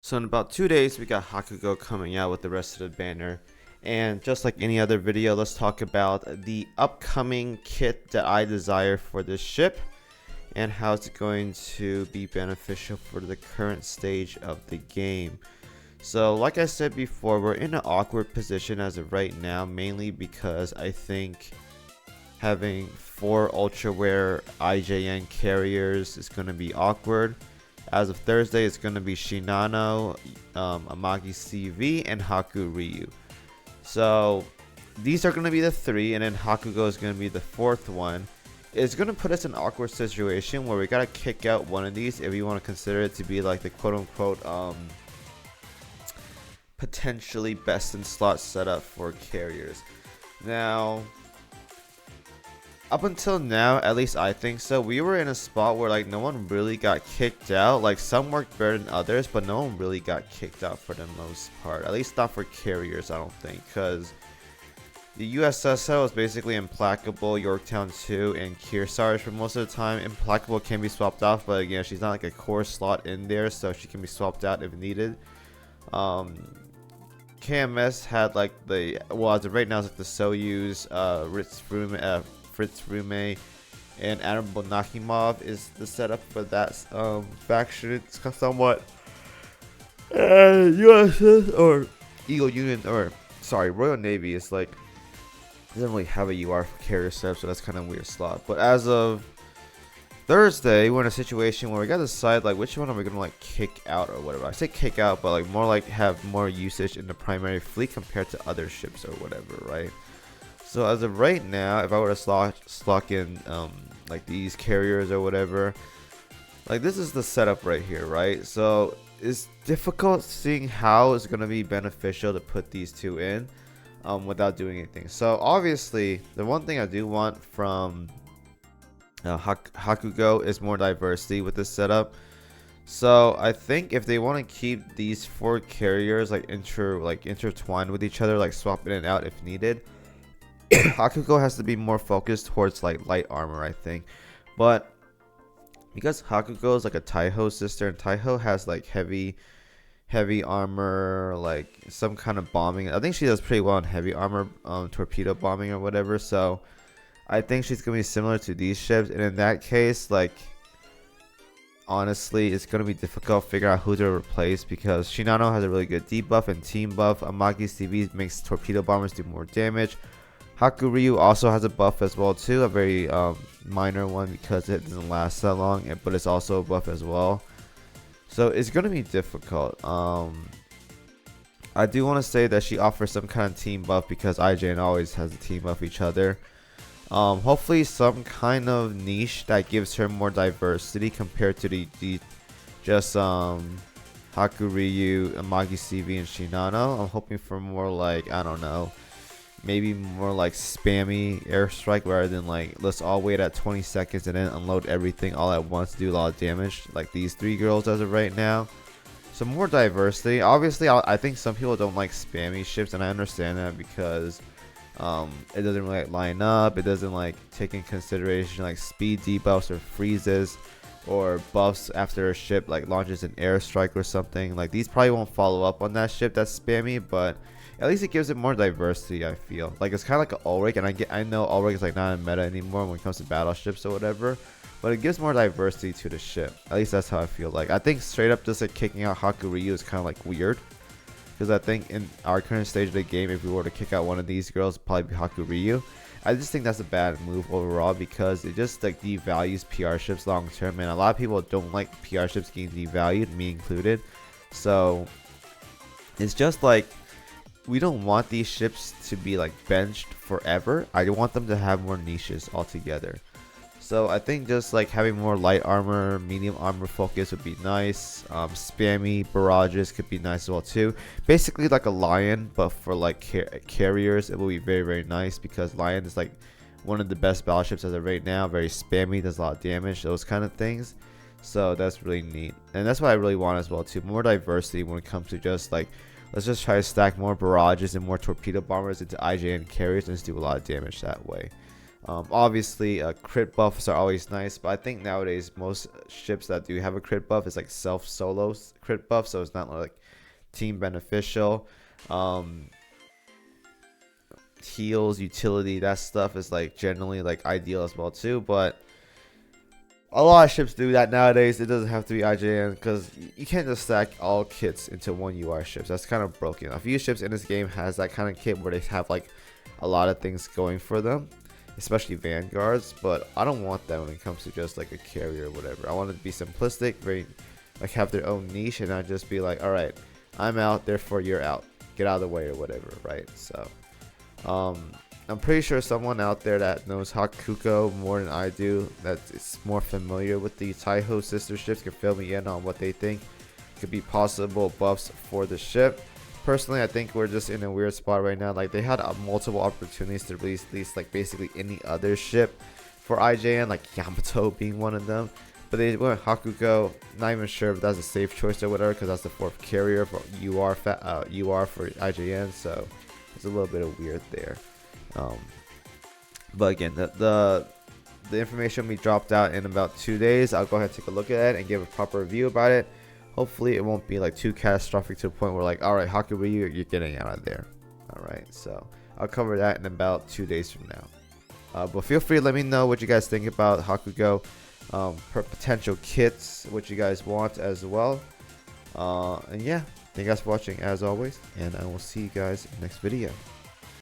So in about 2 days, we got Hakugo coming out with the rest of the banner. And just like any other video, let's talk about the upcoming kit that I desire for this ship and how it's going to be beneficial for the current stage of the game. So like I said before, we're in an awkward position as of right now, mainly because I think having 4 ultra rare IJN carriers is going to be awkward. As of Thursday, it's going to be Shinano, Amagi CV, and Haku Ryu. So these are going to be the 3, and then Hakugo is going to be the 4th one. It's going to put us in an awkward situation where we got to kick out one of these if we want to consider it to be like the quote-unquote potentially best in slot setup for carriers. Now, up until now, at least I think so, we were in a spot where like no one really got kicked out. Like some worked better than others, but no one really got kicked out for the most part. At least not for carriers, I don't think, because the USSO is basically Implacable, Yorktown 2, and Kearsarge for most of the time. Implacable can be swapped off, but again, she's not like a core slot in there, so she can be swapped out if needed. KMS had like the, well, as of right now, it's like the Soyuz, Fritz Rume, and Admiral Nakimov is the setup for that faction. It's somewhat USS or Eagle Union, or sorry, Royal Navy is like doesn't really have a UR carrier setup, so that's kind of a weird slot. But as of Thursday, we're in a situation where we got to decide like which one are we gonna like kick out or whatever. I say kick out, but like more like have more usage in the primary fleet compared to other ships or whatever, right? So as of right now, if I were to slot in like these carriers or whatever, like this is the setup right here, right? So it's difficult seeing how it's gonna be beneficial to put these two in without doing anything. So obviously, the one thing I do want from Hakugo is more diversity with this setup. So I think if they want to keep these 4 carriers like intertwined with each other, like swap in and out if needed, Hakugo has to be more focused towards like light armor, I think. But because Hakugo is like a Taiho sister, and Taiho has like heavy armor, like some kind of bombing. I think she does pretty well in heavy armor, torpedo bombing or whatever. So I think she's gonna be similar to these ships, and in that case, like honestly, it's gonna be difficult to figure out who to replace because Shinano has a really good debuff and team buff. Amagi CV makes torpedo bombers do more damage. Haku Ryu also has a buff as well too, a very minor one because it doesn't last that long, but it's also a buff as well. So it's gonna be difficult. I do want to say that she offers some kind of team buff because IJN always has a team buff each other. Hopefully some kind of niche that gives her more diversity compared to the just Haku Ryu, Amagi CV, and Shinano. I'm hoping for more like, I don't know, maybe more like spammy airstrike rather than like let's all wait at 20 seconds and then unload everything all at once to do a lot of damage like these 3 girls as of right now. So more diversity. Obviously I think some people don't like spammy ships, and I understand that because it doesn't really like line up. It doesn't like take in consideration like speed debuffs or freezes or buffs after a ship like launches an airstrike or something. Like these probably won't follow up on that ship that's spammy, but at least it gives it more diversity. I feel like it's kind of like an Ulrich, and I know Ulrich is like not in meta anymore when it comes to battleships or whatever, but it gives more diversity to the ship. At least that's how I feel. Like I think straight up just like kicking out Haku Ryu is kind of like weird, because I think in our current stage of the game, if we were to kick out one of these girls, it'd probably be Haku Ryu. I just think that's a bad move overall because it just like devalues PR ships long term, and a lot of people don't like PR ships getting devalued, me included. So it's just like we don't want these ships to be like benched forever. I want them to have more niches altogether. So I think just like having more light armor, medium armor focus would be nice. Spammy barrages could be nice as well too. Basically like a Lion, but for like carriers, it will be very, very nice because Lion is like one of the best battleships as of right now. Very spammy, does a lot of damage, those kind of things. So that's really neat, and that's what I really want as well too. More diversity when it comes to just like, let's just try to stack more barrages and more torpedo bombers into IJN carriers and just do a lot of damage that way. Obviously, crit buffs are always nice, but I think nowadays most ships that do have a crit buff is like solo crit buff, so it's not like team beneficial. Heals, utility, that stuff is like generally like ideal as well too, but a lot of ships do that nowadays. It doesn't have to be IJN because you can't just stack all kits into one UR ships. That's kind of broken. A few ships in this game has that kind of kit where they have like a lot of things going for them, especially vanguards, but I don't want that when it comes to just like a carrier or whatever. I want it to be simplistic, very like have their own niche, and not just be like, all right, I'm out, therefore you're out, get out of the way or whatever, right? So I'm pretty sure someone out there that knows Hakugo more than I do, that is more familiar with the Taiho sister ships, can fill me in on what they think could be possible buffs for the ship. Personally, I think we're just in a weird spot right now. Like, they had multiple opportunities to release like basically any other ship for IJN, like Yamato being one of them, but they went Hakugo. Not even sure if that's a safe choice or whatever, because that's the 4th carrier for UR for IJN, so it's a little bit of weird there. But again, the information we dropped out in about 2 days. I'll go ahead and take a look at it and give a proper review about it. Hopefully it won't be like too catastrophic to the point where like, all right, Hakugo, you're getting out of there. All right, so I'll cover that in about 2 days from now. But feel free to let me know what you guys think about Hakugo, per potential kits, what you guys want as well. And yeah, thank you guys for watching as always, and I will see you guys in the next video.